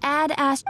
Add Ast...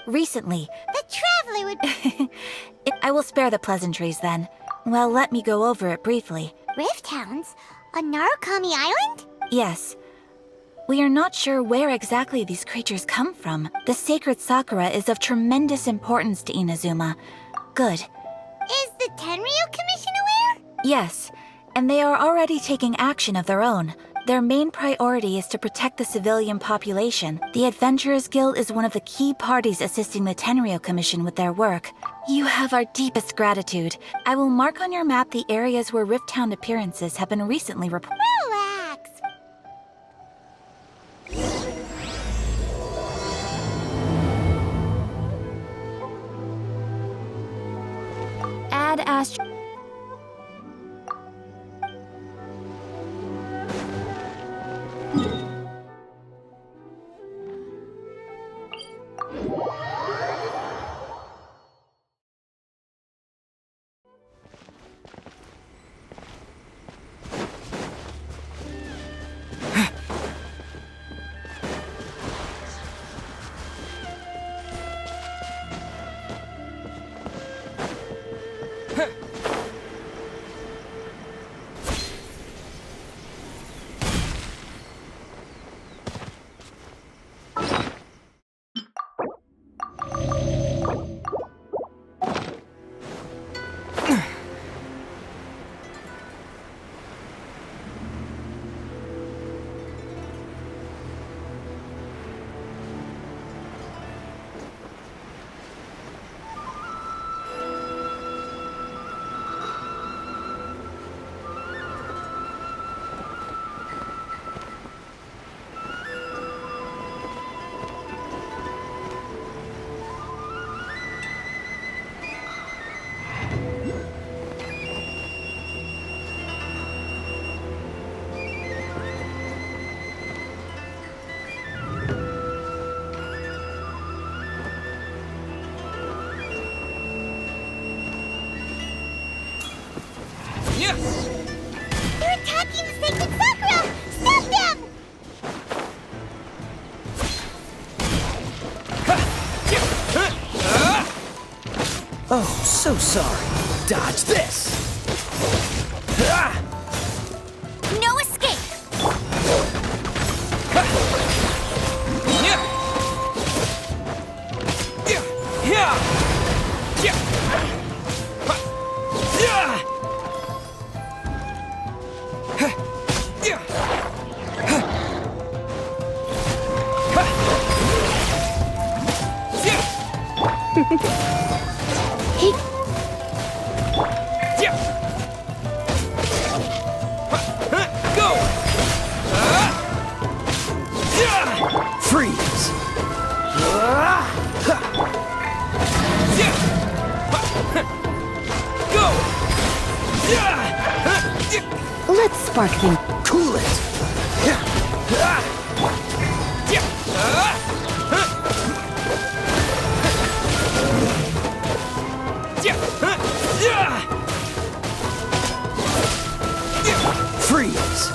Recently. The Traveler would... I will spare the pleasantries then. Well, let me go over it briefly. Rift Hounds? On Narukami Island? Yes. We are not sure where exactly these creatures come from. The sacred Sakura is of tremendous importance to Inazuma. Good. Is the Tenryu Commission aware? Yes, and they are already taking action of their own. Their main priority is to protect the civilian population. The Adventurers Guild is one of the key parties assisting the Tenryu Commission with their work. You have our deepest gratitude. I will mark on your map the areas where Rift Hound appearances have been recently reported. Relax. Add Astro... They're attacking the sacred Sakura! Stop them! Oh, so sorry. Dodge this! No escape! Freeze! Let's spark things. Cool it! Freeze!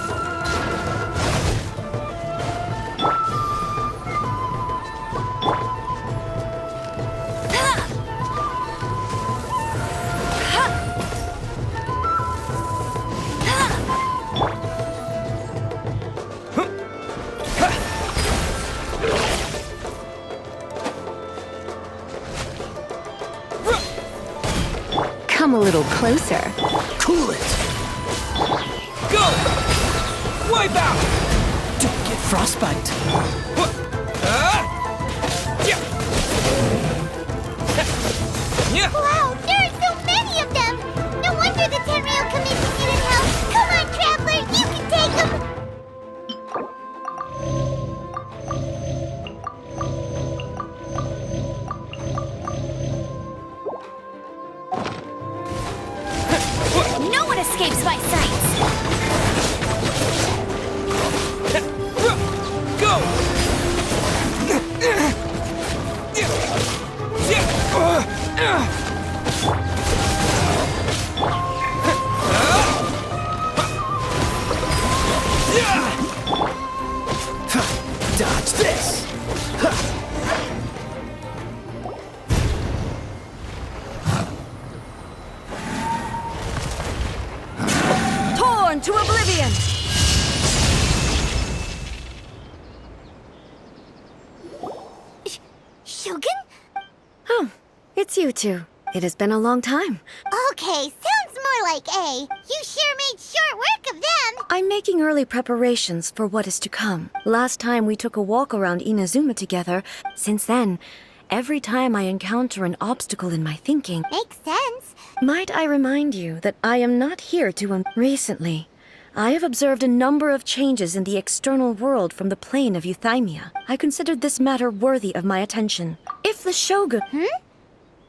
Come a little closer. Cool it! Go! Wipe out! Don't get frostbite. Wow, there are so many of them! No wonder the Tenryou Commission needed help! Come on, Traveler, you can take them! No one escapes my sights! Go! Dodge this! Torn to oblivion! Shogun? Oh, it's you two. It has been a long time. Okay, sounds more like A. You sure made short work of them! I'm making early preparations for what is to come. Last time we took a walk around Inazuma together. Since then, every time I encounter an obstacle in my thinking, Makes sense. might I remind you that I am not here to recently. I have observed a number of changes in the external world from the plane of Euthymia. I considered this matter worthy of my attention. If the Shogun...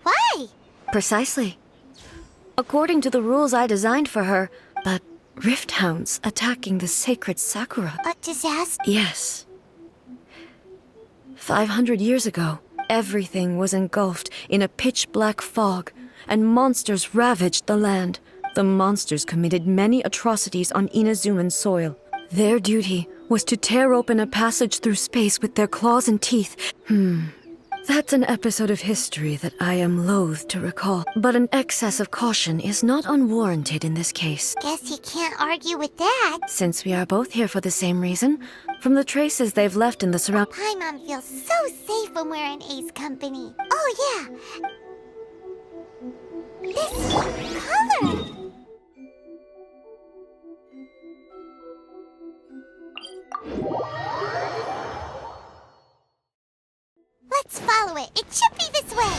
Why? Precisely. According to the rules I designed for her, but rift hounds attacking the sacred Sakura. A disaster? Yes. 500 years ago, everything was engulfed in a pitch-black fog, and monsters ravaged the land. The monsters committed many atrocities on Inazuman soil. Their duty was to tear open a passage through space with their claws and teeth. That's an episode of history that I am loath to recall. But an excess of caution is not unwarranted in this case. Guess you can't argue with that. Since we are both here for the same reason, from the traces they've left in the surround... Paimon feels so safe when we're in A's company. Oh, yeah. This color. Let's follow it. It should be this way.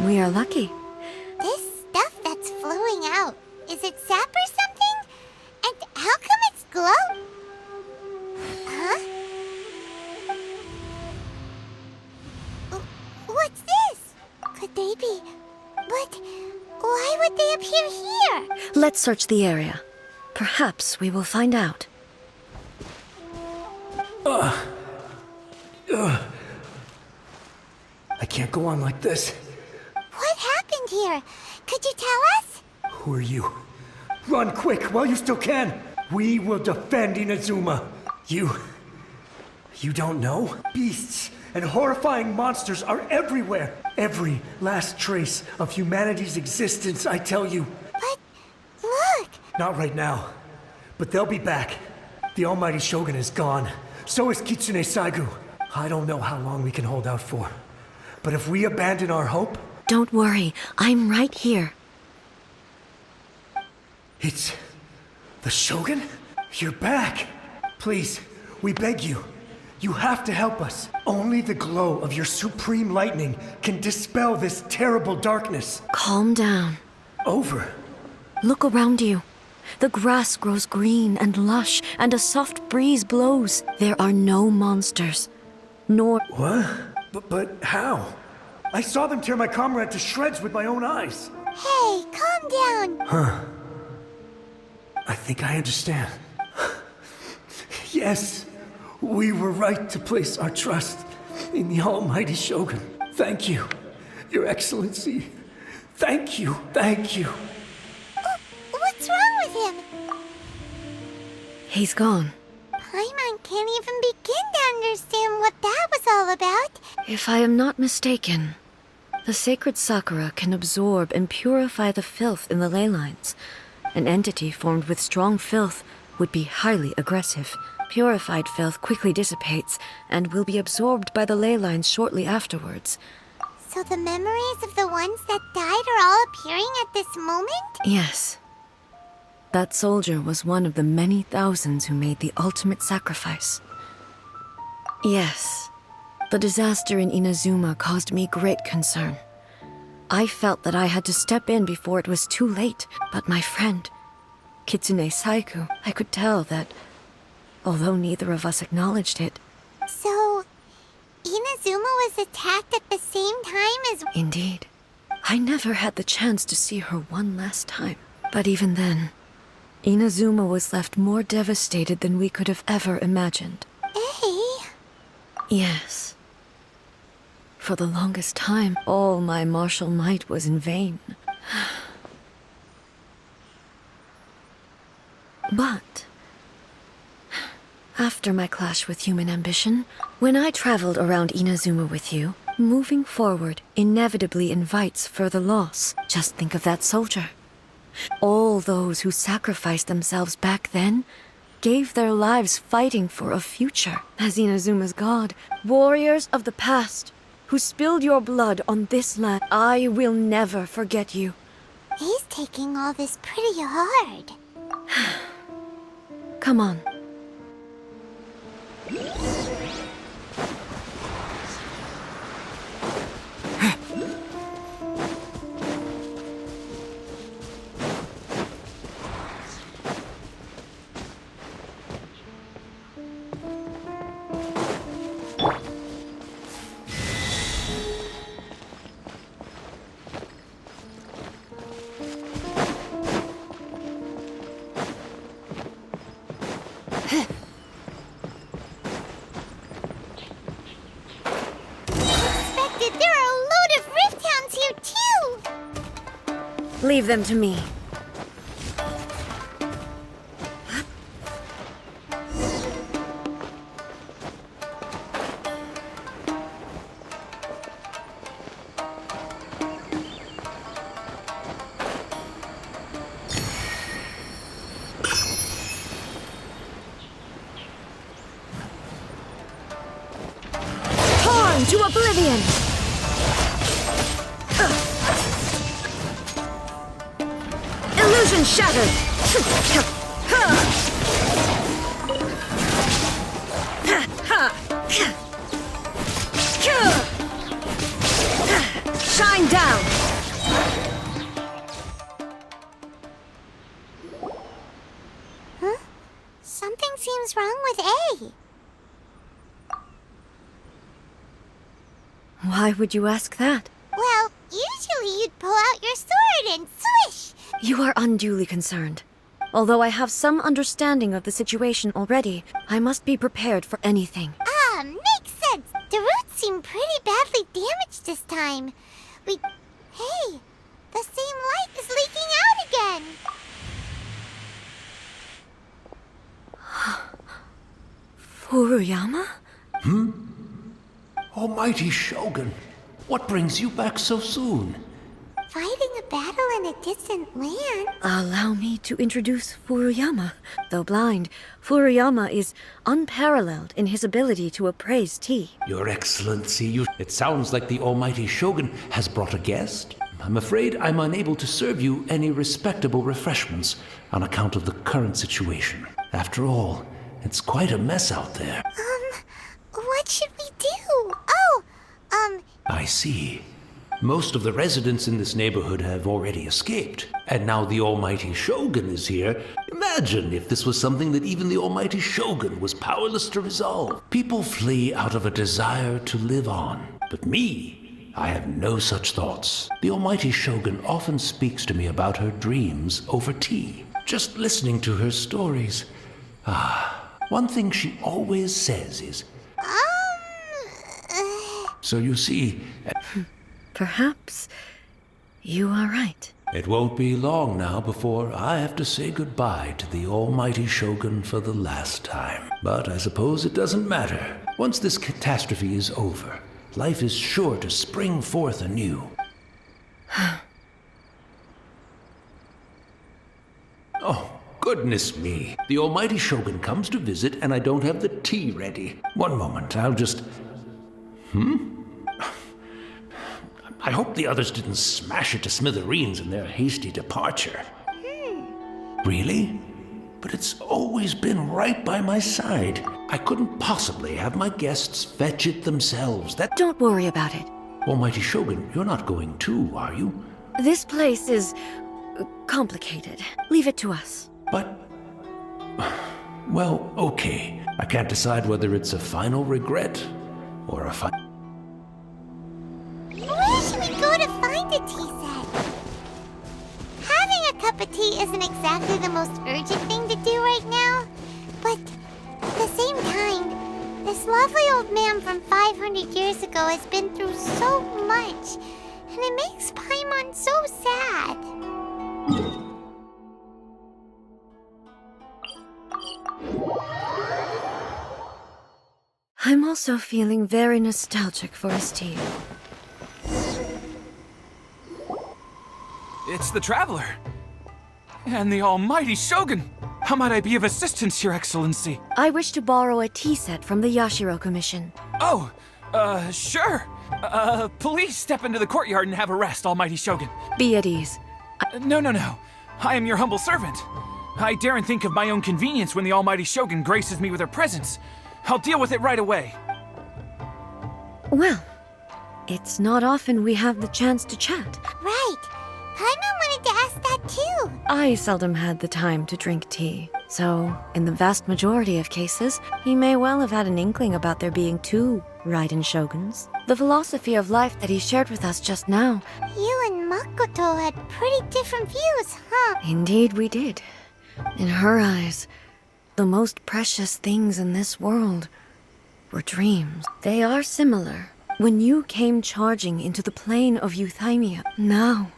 We are lucky. This stuff that's flowing out, is it sap or something? And how come it's glow? Huh? What's this? Could they be? But why would they appear here? Let's search the area. Perhaps we will find out. I can't go on like this. What happened here? Could you tell us? Who are you? Run quick while you still can. We will defend Inazuma. You don't know? Beasts and horrifying monsters are everywhere. Every last trace of humanity's existence, I tell you. But look! Not right now. But they'll be back. The almighty Shogun is gone. So is Kitsune Saigu. I don't know how long we can hold out for. But if we abandon our hope... Don't worry, I'm right here. It's... the Shogun? You're back! Please, we beg you. You have to help us. Only the glow of your supreme lightning can dispel this terrible darkness. Calm down. Over. Look around you. The grass grows green and lush, and a soft breeze blows. There are no monsters. Nor... What? But how? I saw them tear my comrade to shreds with my own eyes. Hey, calm down! I think I understand. Yes, we were right to place our trust in the almighty Shogun. Thank you, Your Excellency. Thank you, thank you. What's wrong with him? He's gone. Paimon can't even begin to understand what that was all about. If I am not mistaken, the sacred sakura can absorb and purify the filth in the ley lines. An entity formed with strong filth would be highly aggressive. Purified filth quickly dissipates and will be absorbed by the ley lines shortly afterwards. So the memories of the ones that died are all appearing at this moment? Yes. That soldier was one of the many thousands who made the ultimate sacrifice. Yes. The disaster in Inazuma caused me great concern. I felt that I had to step in before it was too late, but my friend, Kitsune Saigu, I could tell that, although neither of us acknowledged it... So, Inazuma was attacked at the same time as... Indeed. I never had the chance to see her one last time. But even then, Inazuma was left more devastated than we could have ever imagined. Hey? Yes. For the longest time, all my martial might was in vain. But after my clash with human ambition, when I traveled around Inazuma with you, moving forward inevitably invites further loss. Just think of that soldier. All those who sacrificed themselves back then gave their lives fighting for a future. As Inazuma's god, warriors of the past, who spilled your blood on this land, I will never forget you. He's taking all this pretty hard. Come on. There are a load of rift hounds here too! Leave them to me. Torn to oblivion! Illusion shattered! Shine down! Why would you ask that? Well, usually you'd pull out your sword and swish. You are unduly concerned. Although I have some understanding of the situation already, I must be prepared for anything. Ah, makes sense. The roots seem pretty badly damaged this time. Hey, the same light is leaking out again. Furuyama? Almighty Shogun, what brings you back so soon? Fighting a battle in a distant land? Allow me to introduce Furuyama. Though blind, Furuyama is unparalleled in his ability to appraise tea. Your Excellency, it sounds like the Almighty Shogun has brought a guest. I'm afraid I'm unable to serve you any respectable refreshments on account of the current situation. After all, it's quite a mess out there. What should we do? I see. Most of the residents in this neighborhood have already escaped. And now the Almighty Shogun is here. Imagine if this was something that even the Almighty Shogun was powerless to resolve. People flee out of a desire to live on. But me, I have no such thoughts. The Almighty Shogun often speaks to me about her dreams over tea. Just listening to her stories. One thing she always says is, so you see, Perhaps you are right. it won't be long now before I have to say goodbye to the Almighty Shogun for the last time. But I suppose it doesn't matter. Once this catastrophe is over, life is sure to spring forth anew. Oh, goodness me. The Almighty Shogun comes to visit and I don't have the tea ready. One moment, I'll just... I hope the others didn't smash it to smithereens in their hasty departure. Really? But it's always been right by my side. I couldn't possibly have my guests fetch it themselves. Don't worry about it. Almighty Shogun, you're not going too, are you? This place is complicated. Leave it to us. But... well, okay. I can't decide whether it's a final regret or a final... Where should we go to find a tea set? Having a cup of tea isn't exactly the most urgent thing to do right now. But at the same time, this lovely old man from 500 years ago has been through so much. And it makes Paimon so sad. I'm also feeling very nostalgic for his tea. It's the Traveler. And the Almighty Shogun. How might I be of assistance, Your Excellency? I wish to borrow a tea set from the Yashiro Commission. Oh, sure. Please step into the courtyard and have a rest, Almighty Shogun. Be at ease. No. I am your humble servant. I daren't think of my own convenience when the Almighty Shogun graces me with her presence. I'll deal with it right away. Well, it's not often we have the chance to chat. Right. Paimon wanted to ask that too. I seldom had the time to drink tea, so in the vast majority of cases, he may well have had an inkling about there being two RAIDEN Shoguns. The philosophy of life that he shared with us just now. You and Makoto had pretty different views, huh? Indeed we did. In her eyes, the most precious things in this world were dreams. They are similar. When you came charging into the plane of Euthymia, now,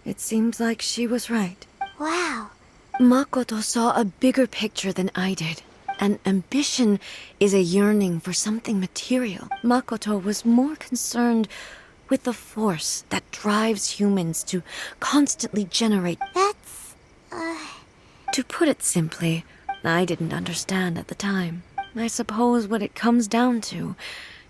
it seems like she was right. Wow. Makoto saw a bigger picture than I did. And ambition is a yearning for something material. Makoto was more concerned with the force that drives humans to constantly generate. That's, To put it simply, I didn't understand at the time. I suppose what it comes down to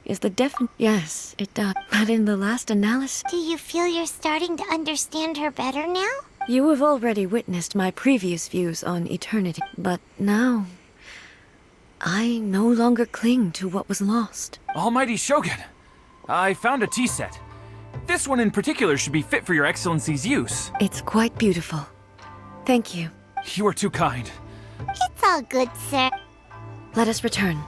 is the Yes, it does. But in the last analysis... Do you feel you're starting to understand her better now? You have already witnessed my previous views on eternity. But now, I no longer cling to what was lost. Almighty Shogun, I found a tea set. This one in particular should be fit for Your Excellency's use. It's quite beautiful. Thank you. You are too kind. It's all good, sir. Let us return.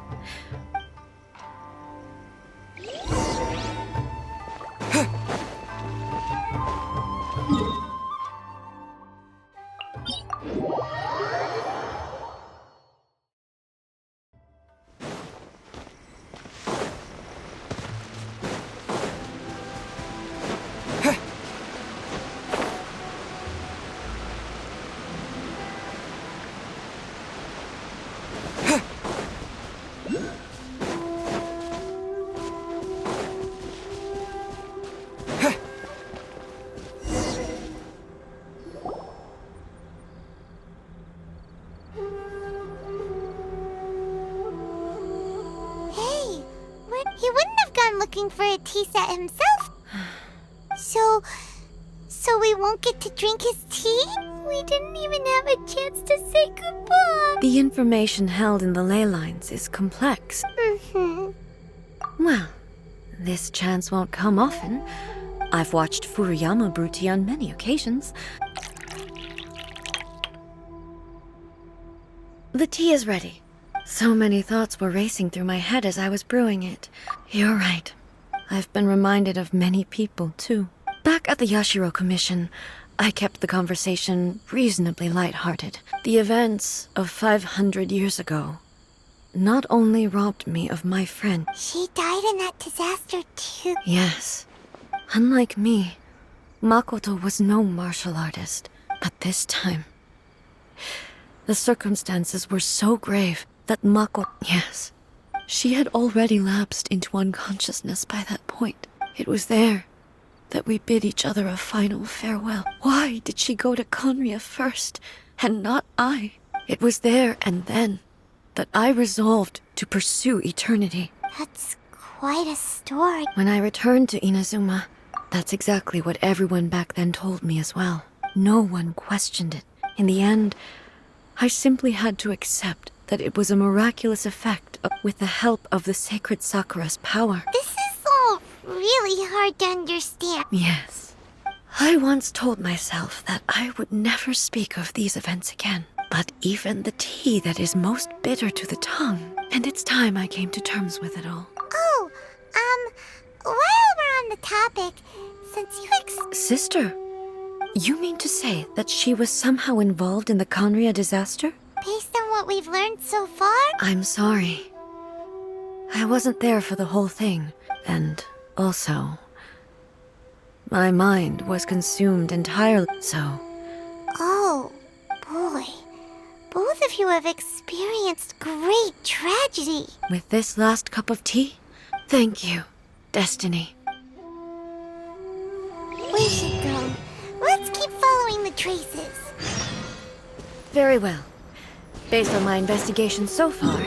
done looking for a tea set himself. So we won't get to drink his tea? We didn't even have a chance to say goodbye. The information held in the ley lines is complex. Well, this chance won't come often. I've watched Furuyama brew tea on many occasions. The tea is ready. So many thoughts were racing through my head as I was brewing it. You're right. I've been reminded of many people, too. Back at the Yashiro Commission, I kept the conversation reasonably lighthearted. The events of 500 years ago not only robbed me of my friend. She died in that disaster too. Yes. Unlike me, Makoto was no martial artist. But this time, the circumstances were so grave that Makoto... Yes. She had already lapsed into unconsciousness by that point. It was there that we bid each other a final farewell. Why did she go to Conria first, and not I? It was there and then that I resolved to pursue eternity. That's quite a story. When I returned to Inazuma, that's exactly what everyone back then told me as well. No one questioned it. In the end, I simply had to accept that it was a miraculous effect with the help of the sacred Sakura's power. This is all really hard to understand. Yes. I once told myself that I would never speak of these events again. But even the tea that is most bitter to the tongue, and it's time I came to terms with it all. Oh, while we're on the topic, since you Sister, you mean to say that she was somehow involved in the Conria disaster? based on what we've learned so far? I'm sorry. I wasn't there for the whole thing, and also, my mind was consumed entirely, so... Oh, boy. Both of you have experienced great tragedy. With this last cup of tea, thank you, Destiny. We should go. Let's keep following the traces. Very well. Based on my investigation so far...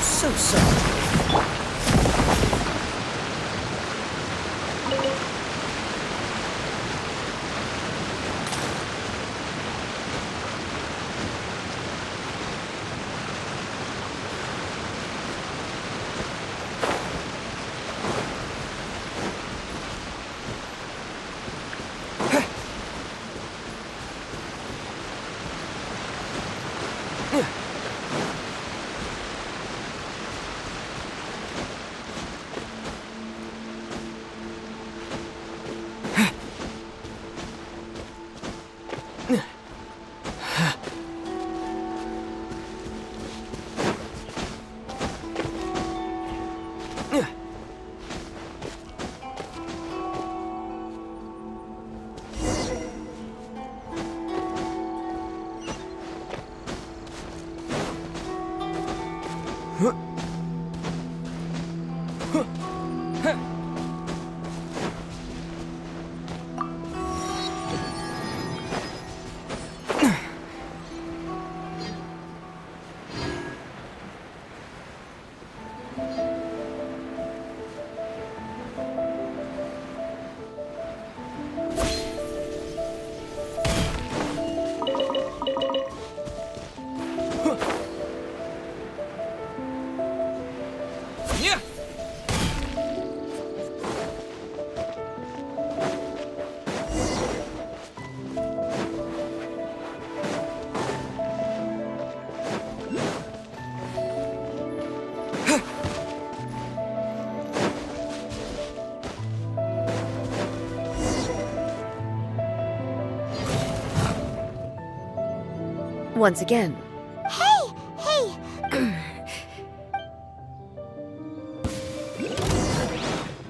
So sorry. Once again. Hey!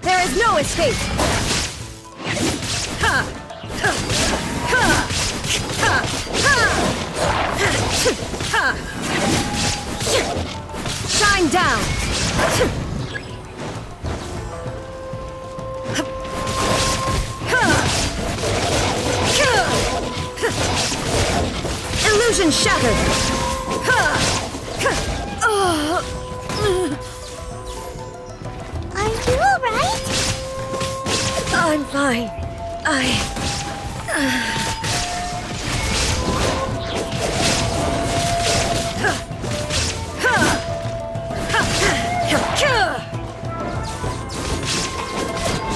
There is no escape! Ha! Ha! Ha! Ha! Ha! Shine down! Illusion shattered! Are you alright? I'm fine.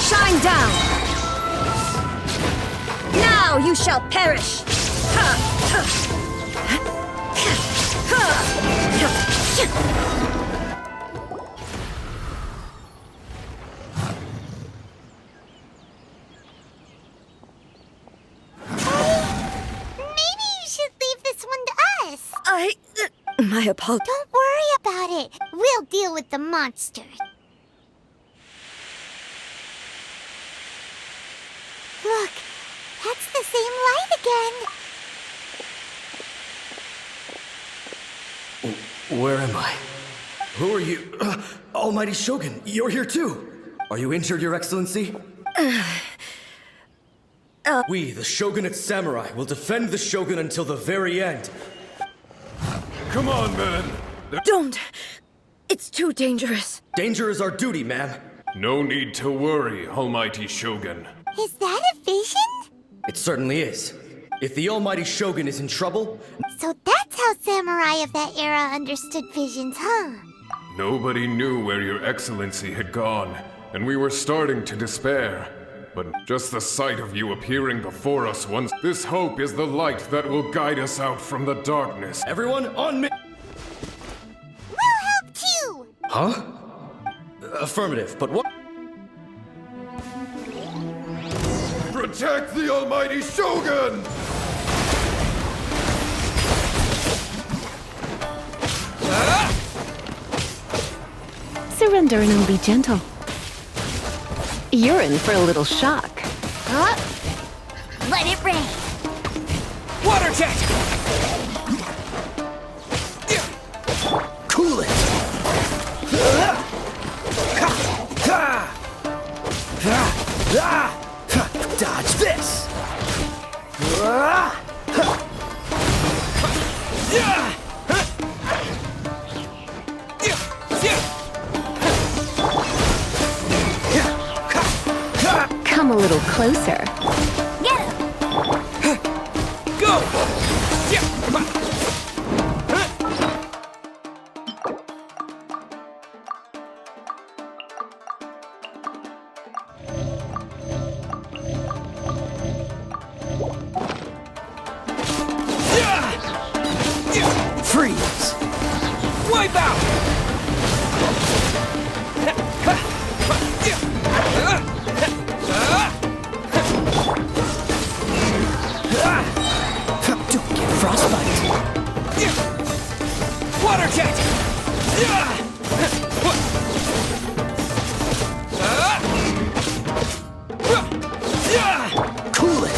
Shine down! Now you shall perish! Maybe you should leave this one to us. My apologies. Don't worry about it. We'll deal with the monster. Look, that's the same light again. Where am I? Who are you? Almighty Shogun, you're here too! Are you injured, Your Excellency? We, the Shogunate Samurai, will defend the Shogun until the very end. Come on, man! Don't! It's too dangerous. Danger is our duty, ma'am. No need to worry, Almighty Shogun. Is that a vision? It certainly is. If the Almighty Shogun is in trouble, So that's how samurai of that era understood visions, huh? Nobody knew where Your Excellency had gone, and we were starting to despair. But just the sight of you appearing before us once, this hope is the light that will guide us out from the darkness. everyone on me! We'll help too! Huh? Affirmative, but what? Protect the Almighty Shogun! Surrender and be gentle. You're in for a little shock. Let it rain! Water jet! Cool it! Dodge this! Come a little closer. Get him! Go! Free! Wipe out! Don't get frostbite. Water jet! Cool it.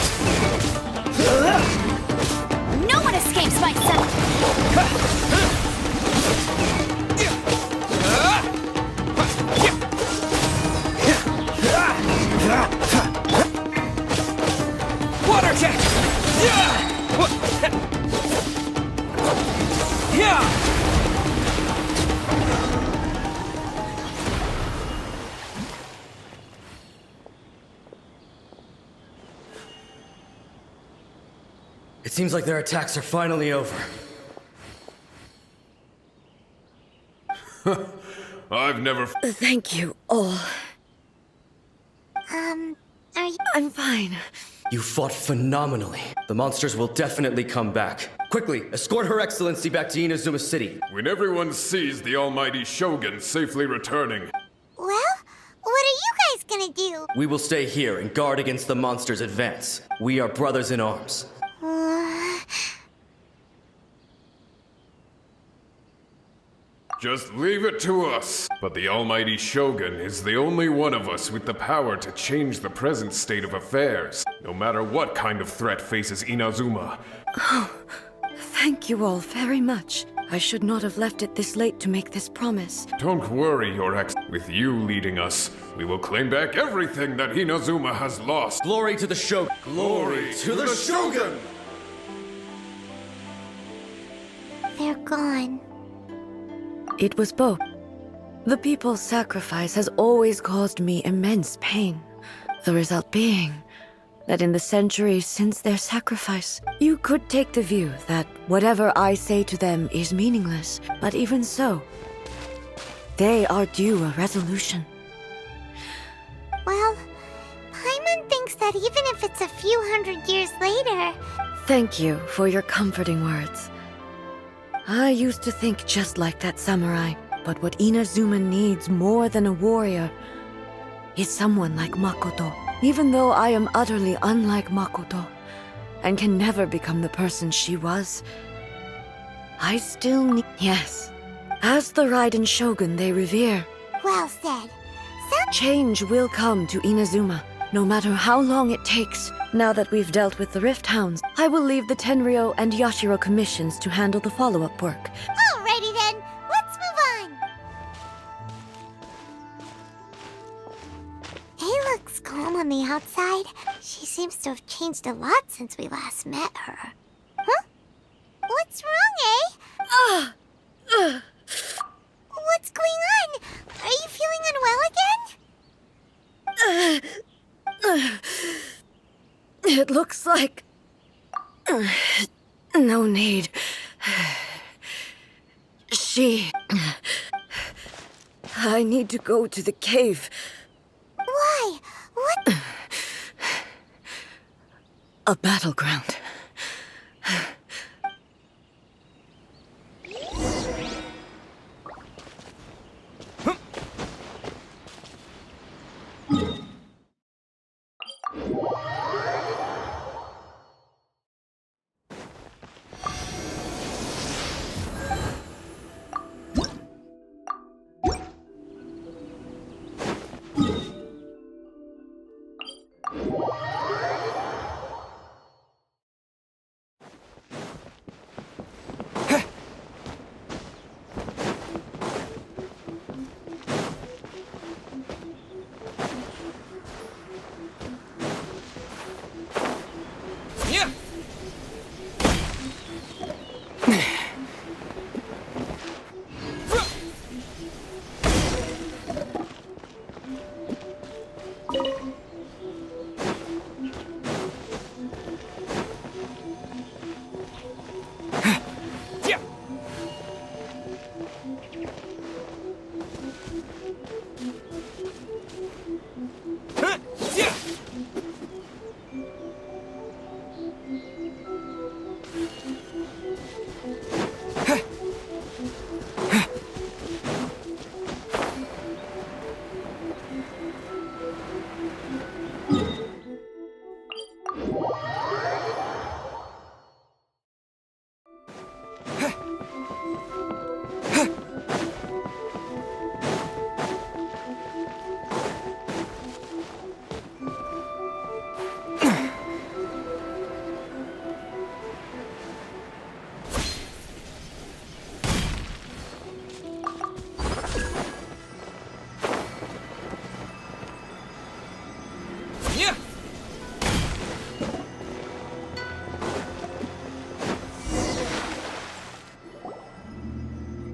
No one escapes my sight! Water jet! It seems like their attacks are finally over. I've never. Thank you all. Are you... I'm fine. You fought phenomenally. The monsters will definitely come back. Quickly, escort Her Excellency back to Inazuma City. When everyone sees the almighty Shogun safely returning, Well, what are you guys gonna do? We will stay here and guard against the monsters' advance. We are brothers in arms. just leave it to us. But the almighty Shogun is the only one of us with the power to change the present state of affairs, no matter what kind of threat faces Inazuma. Thank you all very much. I should not have left it this late to make this promise. Don't worry, Your Ex. With you leading us, we will claim back everything that Inazuma has lost. Glory to the Shogun! Glory to the Shogun! They're gone. It was both. The people's sacrifice has always caused me immense pain. The result being that in the centuries since their sacrifice, you could take the view that whatever I say to them is meaningless. But even so, they are due a resolution. Well, Paimon thinks that even if it's a few hundred years later... Thank you for your comforting words. I used to think just like that samurai, but what Inazuma needs more than a warrior is someone like Makoto. Even though I am utterly unlike Makoto, and can never become the person she was, I still need... Yes, as the Raiden Shogun they revere, Well said. change will come to Inazuma, no matter how long it takes. Now that we've dealt with the Rift Hounds, I will leave the Tenryo and Yashiro commissions to handle the follow-up work. Alrighty then, let's move on. He looks calm on the outside. She seems to have changed a lot since we last met her. Huh? What's wrong, eh? What's going on? Are you feeling unwell again? It looks like... no need. I need to go to the cave. Why? What? A battleground.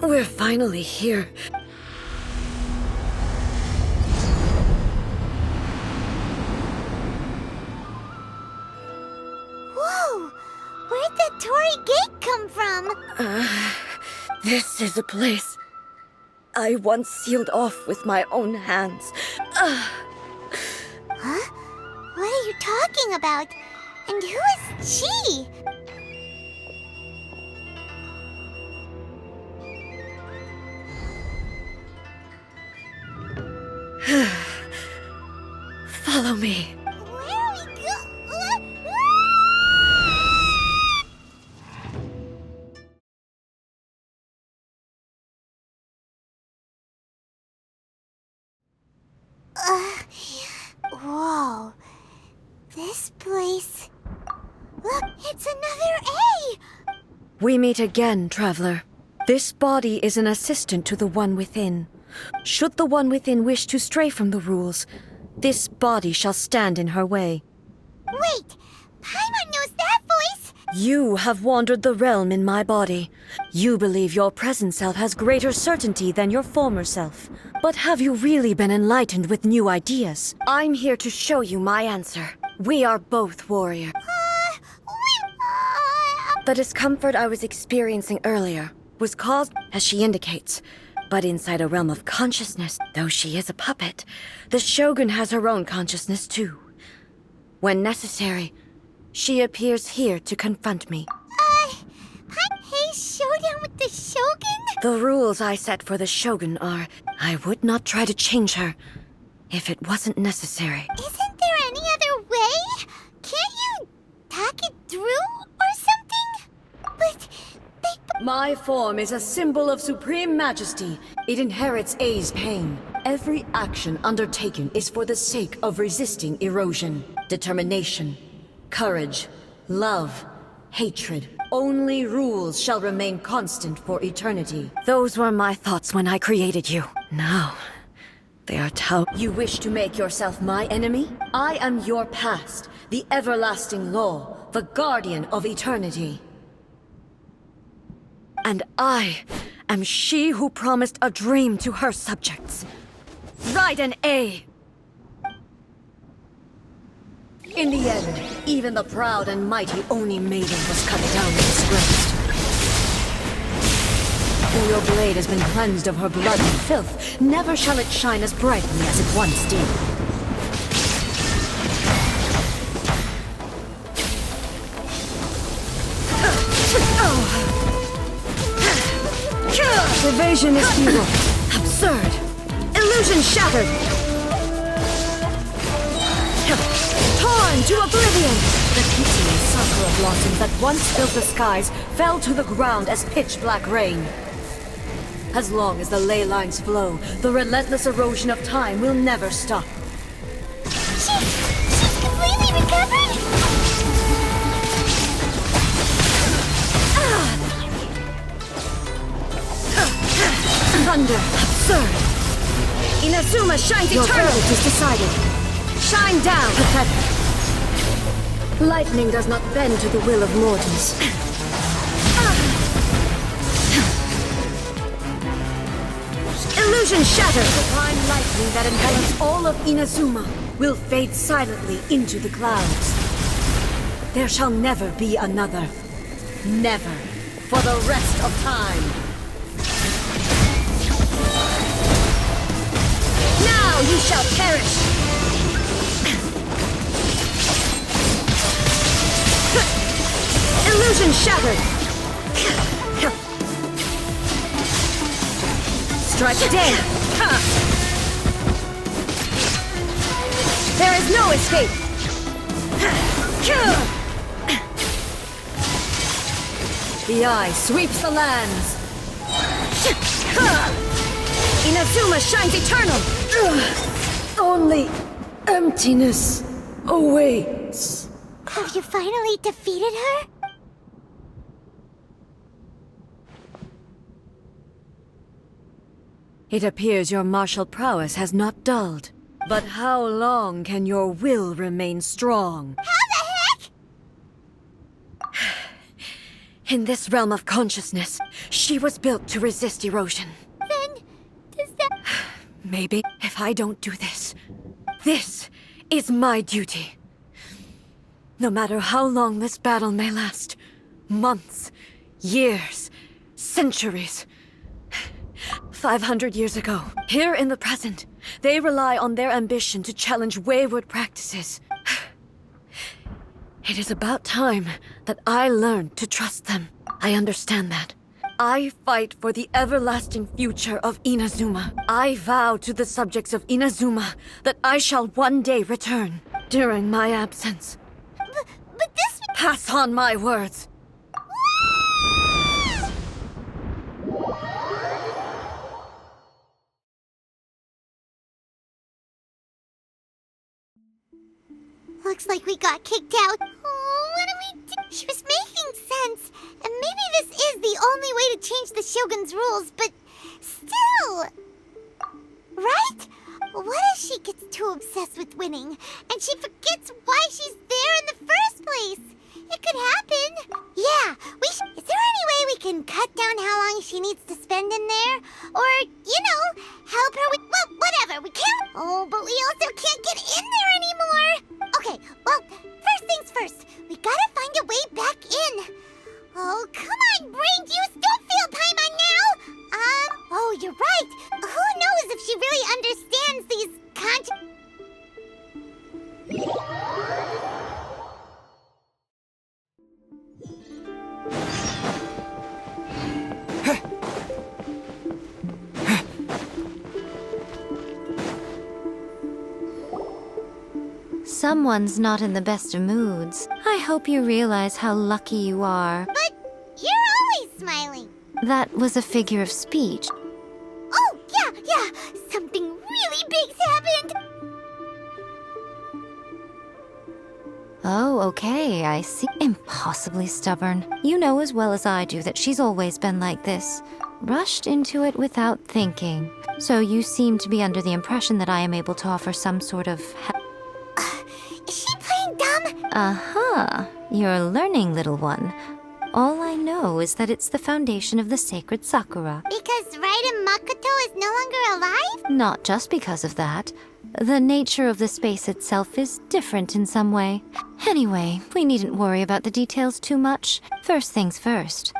We're finally here. Whoa! Where'd the Torii Gate come from? This is a place I once sealed off with my own hands. Huh? What are you talking about? And who is she? Follow me. Where are we Whoa. This place... Look, it's another A! We meet again, traveler. This body is an assistant to the one within. Should the one within wish to stray from the rules, this body shall stand in her way. Wait! Paimon knows that voice! You have wandered the realm in my body. You believe your present self has greater certainty than your former self. But have you really been enlightened with new ideas? I'm here to show you my answer. We are both warrior. The discomfort I was experiencing earlier was caused, as she indicates, but inside a realm of consciousness. Though she is a puppet, the Shogun has her own consciousness too. When necessary, she appears here to confront me. Paimei's showdown with the Shogun? The rules I set for the Shogun are, I would not try to change her if it wasn't necessary. Isn't there any other way? Can't you talk it through or something? But My form is a symbol of supreme majesty. It inherits A's pain. Every action undertaken is for the sake of resisting erosion. Determination, courage, love, hatred. Only rules shall remain constant for eternity. Those were my thoughts when I created you. Now, they are You wish to make yourself my enemy? I am your past, the everlasting law, the guardian of eternity. And I am she who promised a dream to her subjects. RAIDEN A! In the end, even the proud and mighty Oni Maiden was cut down and disgraced. Though your blade has been cleansed of her blood and filth, never shall it shine as brightly as it once did. Evasion is futile. Absurd. Illusion shattered. Torn to oblivion! The pitying sakura blossoms that once filled the skies fell to the ground as pitch-black rain. As long as the ley lines flow, the relentless erosion of time will never stop. She's completely recovered? Thunder! Absurd! Inazuma shines eternal! Your verdict is decided. Shine down! Pathetic. Lightning does not bend to the will of mortals. Illusion shattered! The divine lightning that envelops all of Inazuma will fade silently into the clouds. There shall never be another. Never. For the rest of time. Now you shall perish! Illusion shattered! Strike dead! There is no escape! The eye sweeps the lands! Inazuma shines eternal! Only emptiness awaits. Have you finally defeated her? It appears your martial prowess has not dulled. But how long can your will remain strong? How the heck? In this realm of consciousness, she was built to resist erosion. Then, does that... Maybe if I don't do this, this is my duty. No matter how long this battle may last, months, years, centuries. 500 years ago, here in the present, they rely on their ambition to challenge wayward practices. It is about time that I learned to trust them. I understand that. I fight for the everlasting future of Inazuma. I vow to the subjects of Inazuma that I shall one day return during my absence. But this... Pass on my words. Looks like we got kicked out. Oh, what do we do? She was making sense. And maybe this is the only way to change the Shogun's rules, but still... Right? What if she gets too obsessed with winning, and she forgets why she's there in the first place? It could happen. Yeah, is there any way we can cut down how long she needs to spend in there? Or, help her with... Well, whatever, we can't... Oh, but we also can't get in there anymore. Okay, well, first things first. We gotta find a way back in. Oh, come on, brain juice, don't feel time on now. Oh, you're right. Who knows if she really understands these Someone's not in the best of moods. I hope you realize how lucky you are. But you're always smiling. That was a figure of speech. Oh, yeah. Something really big's happened. Oh, okay, I see. Impossibly stubborn. You know as well as I do that she's always been like this. Rushed into it without thinking. So you seem to be under the impression that I am able to offer some sort of Is she playing dumb? Uh-huh. You're learning, little one. All I know is that it's the foundation of the sacred Sakura. Because Raiden Makoto is no longer alive? Not just because of that. The nature of the space itself is different in some way. Anyway, we needn't worry about the details too much. First things first.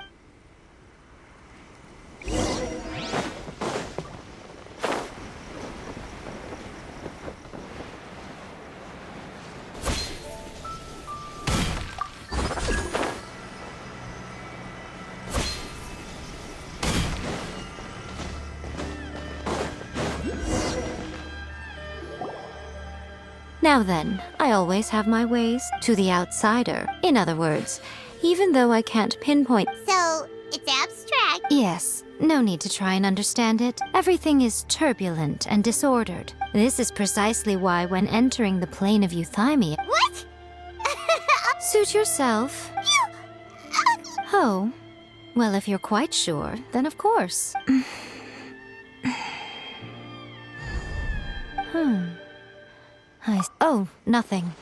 Now then, I always have my ways to the outsider. In other words, even though I can't pinpoint... So, it's abstract. Yes, no need to try and understand it. Everything is turbulent and disordered. This is precisely why when entering the plane of Euthymia... What? Suit yourself. Oh, well, if you're quite sure, then of course. Oh, nothing.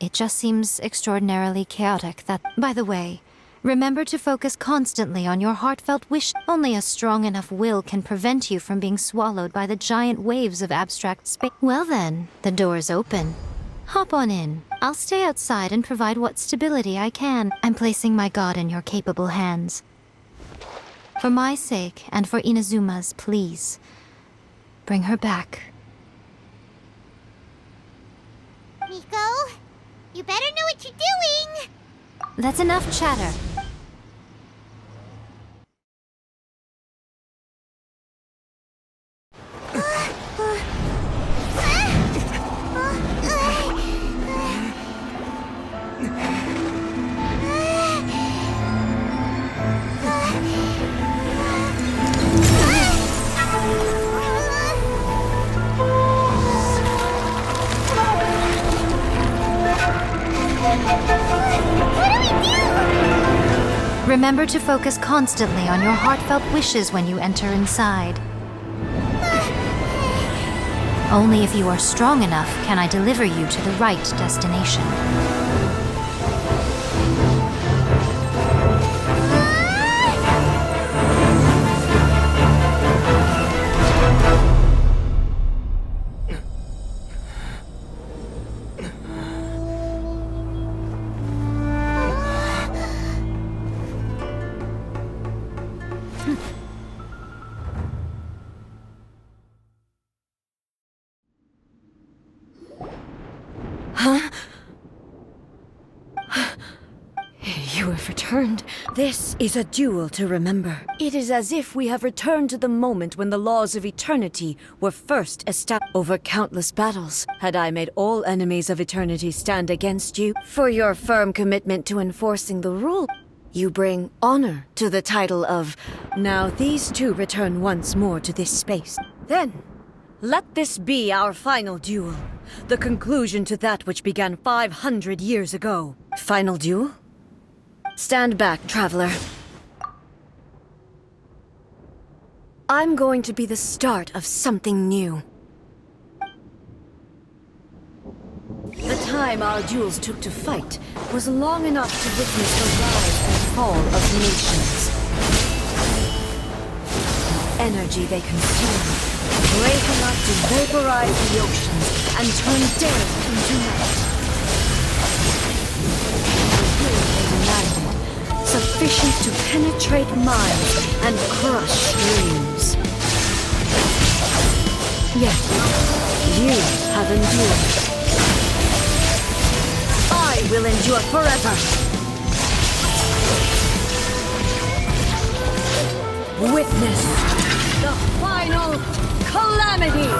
It just seems extraordinarily chaotic that... By the way, remember to focus constantly on your heartfelt wish. Only a strong enough will can prevent you from being swallowed by the giant waves of abstract space. Well then, the door's open. Hop on in. I'll stay outside and provide what stability I can. I'm placing my god in your capable hands. For my sake, and for Inazuma's, please. Bring her back. Miko, you better know what you're doing! That's enough chatter. Remember to focus constantly on your heartfelt wishes when you enter inside. Only if you are strong enough can I deliver you to the right destination. You have returned. This is a duel to remember. It is as if we have returned to the moment when the laws of eternity were first established. Over countless battles, had I made all enemies of eternity stand against you for your firm commitment to enforcing the rule. You bring honor to the title of... Now these two return once more to this space. Then, let this be our final duel. The conclusion to that which began 500 years ago. Final duel? Stand back, traveler. I'm going to be the start of something new. The time our duels took to fight was long enough to witness the rise and fall of nations. The energy they consume, great enough to vaporize the oceans and turn day into night. Sufficient to penetrate minds and crush dreams. Yet, you have endured. I will endure forever. Witness the final calamity.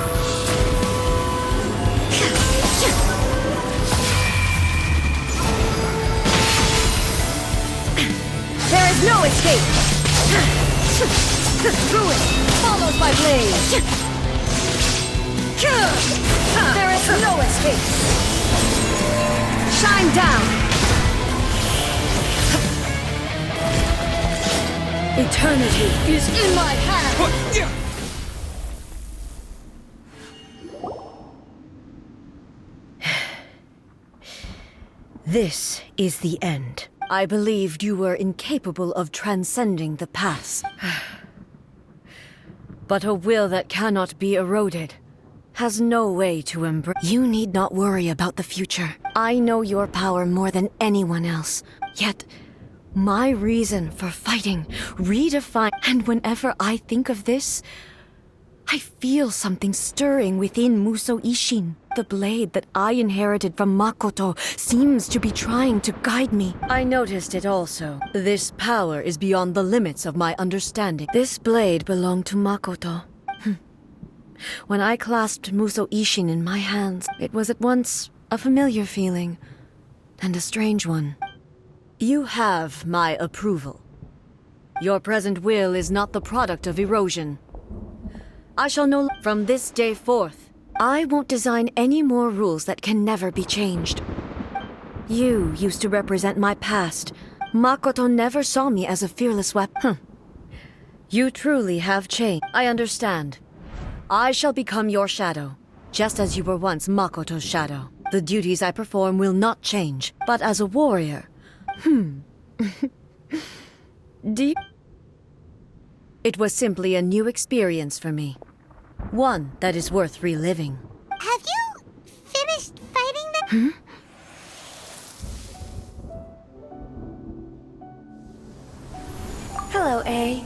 There is no escape! Ruin followed by blaze! There is no escape! Shine down! Eternity is in my hand! This is the end. I believed you were incapable of transcending the past. But a will that cannot be eroded has no way to embrace. You need not worry about the future. I know your power more than anyone else. Yet, my reason for fighting redefined. And whenever I think of this, I feel something stirring within Muso Ishin. The blade that I inherited from Makoto seems to be trying to guide me. I noticed it also. This power is beyond the limits of my understanding. This blade belonged to Makoto. When I clasped Muso Ishin in my hands, it was at once a familiar feeling and a strange one. You have my approval. Your present will is not the product of erosion. I shall know from this day forth. I won't design any more rules that can never be changed. You used to represent my past. Makoto never saw me as a fearless weapon. You truly have changed. I understand. I shall become your shadow, just as you were once Makoto's shadow. The duties I perform will not change, but as a warrior... It was simply a new experience for me. One that is worth reliving. Have you finished fighting them? Hello, A.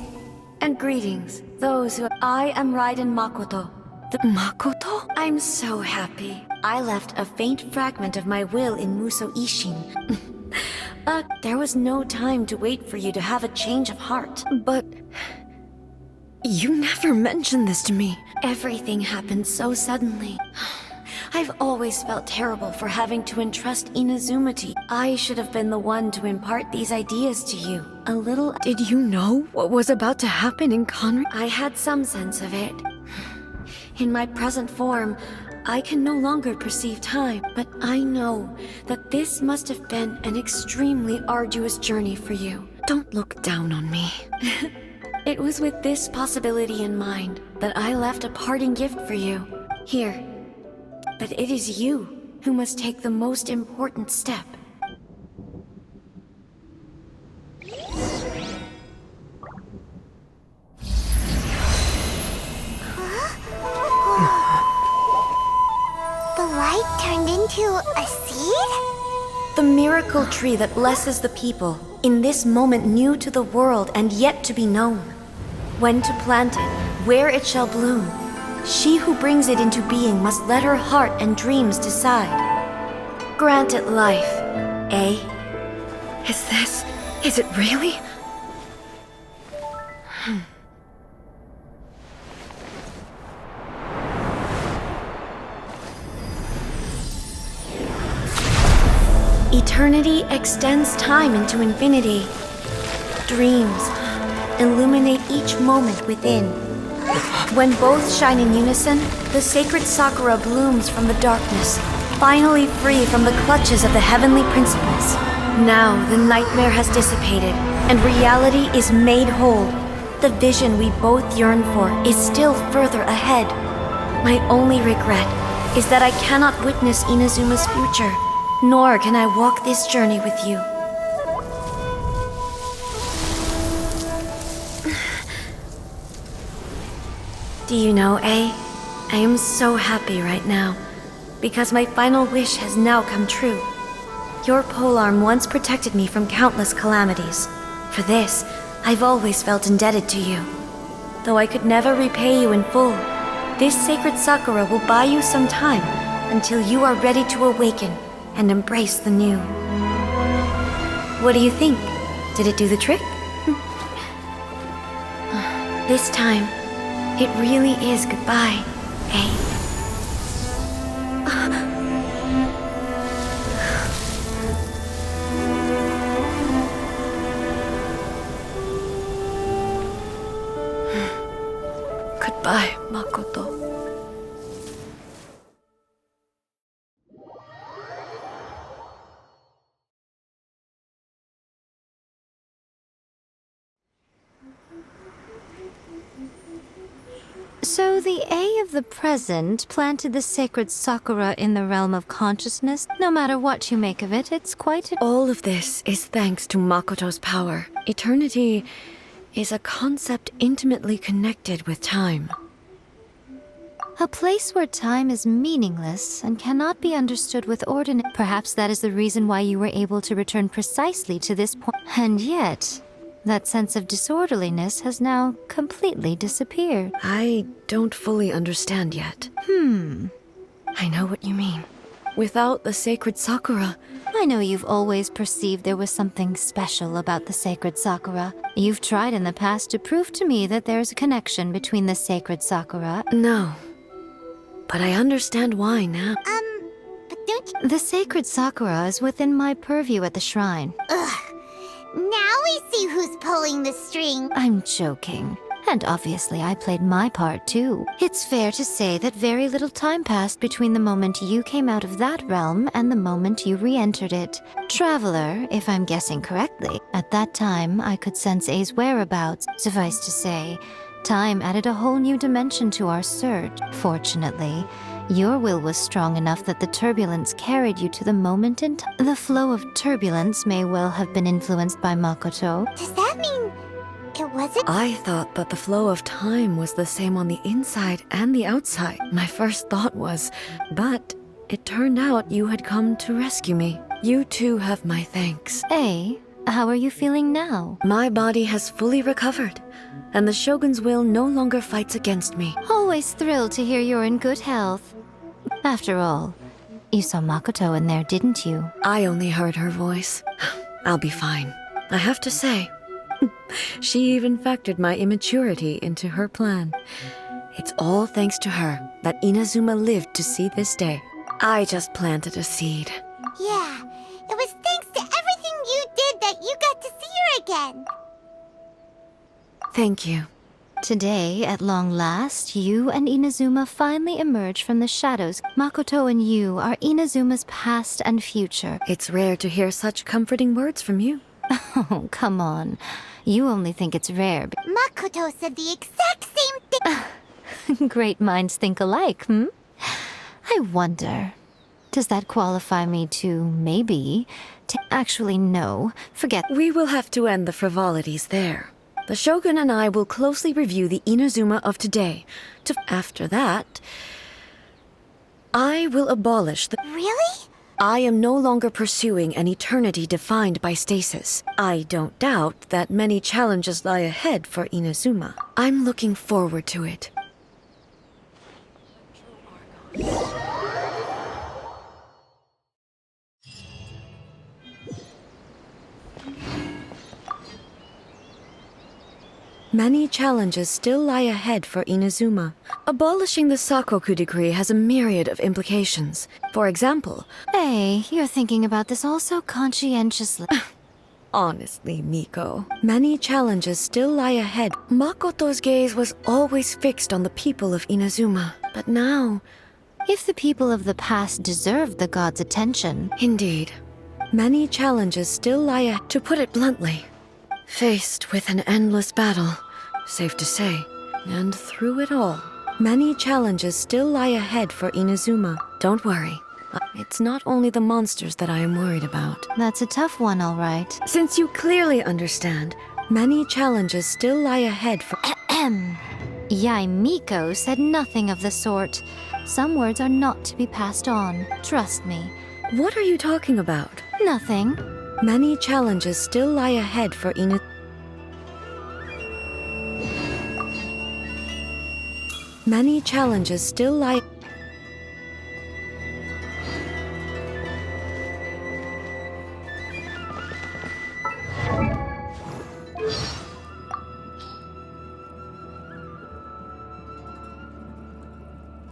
And greetings, those who... I am Raiden Makoto. The Makoto? I'm so happy. I left a faint fragment of my will in Muso Ishin. There was no time to wait for you to have a change of heart. But... you never mentioned this to me. Everything happened so suddenly. I've always felt terrible for having to entrust Inazuma to you. I should have been the one to impart these ideas to you. A little... Did you know what was about to happen in Conrad? I had some sense of it. In my present form, I can no longer perceive time, but I know that this must have been an extremely arduous journey for you. Don't look down on me. It was with this possibility in mind that I left a parting gift for you. Here. But it is you who must take the most important step. The light turned into a seed? The miracle tree that blesses the people, in this moment new to the world and yet to be known. when to plant it, where it shall bloom. She who brings it into being must let her heart and dreams decide. Grant it life, eh? Is it really? Eternity extends time into infinity. Dreams illuminate each moment within. When both shine in unison, the sacred Sakura blooms from the darkness, finally free from the clutches of the heavenly principles. Now the nightmare has dissipated, and reality is made whole. The vision we both yearn for is still further ahead. My only regret is that I cannot witness Inazuma's future, nor can I walk this journey with you. Do you know, I am so happy right now, because my final wish has now come true. Your polearm once protected me from countless calamities. For this, I've always felt indebted to you. Though I could never repay you in full, this sacred Sakura will buy you some time until you are ready to awaken and embrace the new. What do you think? Did it do the trick? This time, it really is goodbye, eh? Goodbye, Makoto. So the A of the present planted the sacred Sakura in the realm of consciousness. No matter what you make of it, it's quite All of this is thanks to Makoto's power. Eternity is a concept intimately connected with time. a place where time is meaningless and cannot be understood with ordinary. Perhaps that is the reason why you were able to return precisely to this point. And yet, that sense of disorderliness has now completely disappeared. I don't fully understand yet. I know what you mean. Without the sacred Sakura... I know you've always perceived there was something special about the sacred Sakura. You've tried in the past to prove to me that there's a connection between the sacred Sakura... No. But I understand why now. But don't you... The sacred Sakura is within my purview at the shrine. Ugh. Now we see who's pulling the string. I'm joking. And obviously I played my part too. It's fair to say that very little time passed between the moment you came out of that realm and the moment you re-entered it. Traveler, if I'm guessing correctly. At that time, I could sense A's whereabouts. Suffice to say, time added a whole new dimension to our search. Fortunately, your will was strong enough that the turbulence carried you to the moment in time. The flow of turbulence may well have been influenced by Makoto. Does that mean... it wasn't... I thought that the flow of time was the same on the inside and the outside. My first thought was, but it turned out you had come to rescue me. You too have my thanks. A, how are you feeling now? My body has fully recovered, and the Shogun's will no longer fights against me. Always thrilled to hear you're in good health. After all, you saw Makoto in there, didn't you? I only heard her voice. I'll be fine. I have to say, she even factored my immaturity into her plan. It's all thanks to her that Inazuma lived to see this day. I just planted a seed. Yeah, it was thanks to everything you did that you got to see her again. Thank you. Today, at long last, you and Inazuma finally emerge from the shadows. Makoto and you are Inazuma's past and future. It's rare to hear such comforting words from you. Oh, come on. You only think it's rare. Makoto said the exact same thing. Great minds think alike, hmm? I wonder, does that qualify me to maybe... to actually no, forget... We will have to end the frivolities there. The Shogun and I will closely review the Inazuma of today. After that, I will abolish the... Really? I am no longer pursuing an eternity defined by stasis. I don't doubt that many challenges lie ahead for Inazuma. I'm looking forward to it. Many challenges still lie ahead for Inazuma. Abolishing the Sakoku decree has a myriad of implications. For example, Hey, you're thinking about this all so conscientiously. honestly, Miko, many challenges still lie ahead. Makoto's gaze was always fixed on the people of Inazuma. But now, If the people of the past deserved the god's attention, indeed, many challenges still lie ahead. To put it bluntly, faced with an endless battle, safe to say, and through it all, many challenges still lie ahead for Inazuma. Don't worry. It's not only the monsters that I am worried about. that's a tough one, all right. Since you clearly understand, many challenges still lie ahead for... Yai Miko said nothing of the sort. Some words are not to be passed on. Trust me. What are you talking about? Nothing. Many challenges still lie ahead for Inazuma. Many challenges still lie...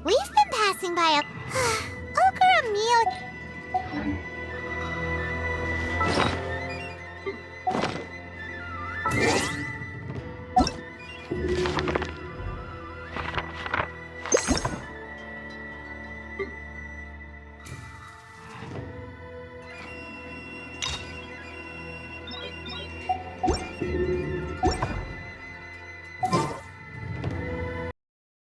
We've been passing by a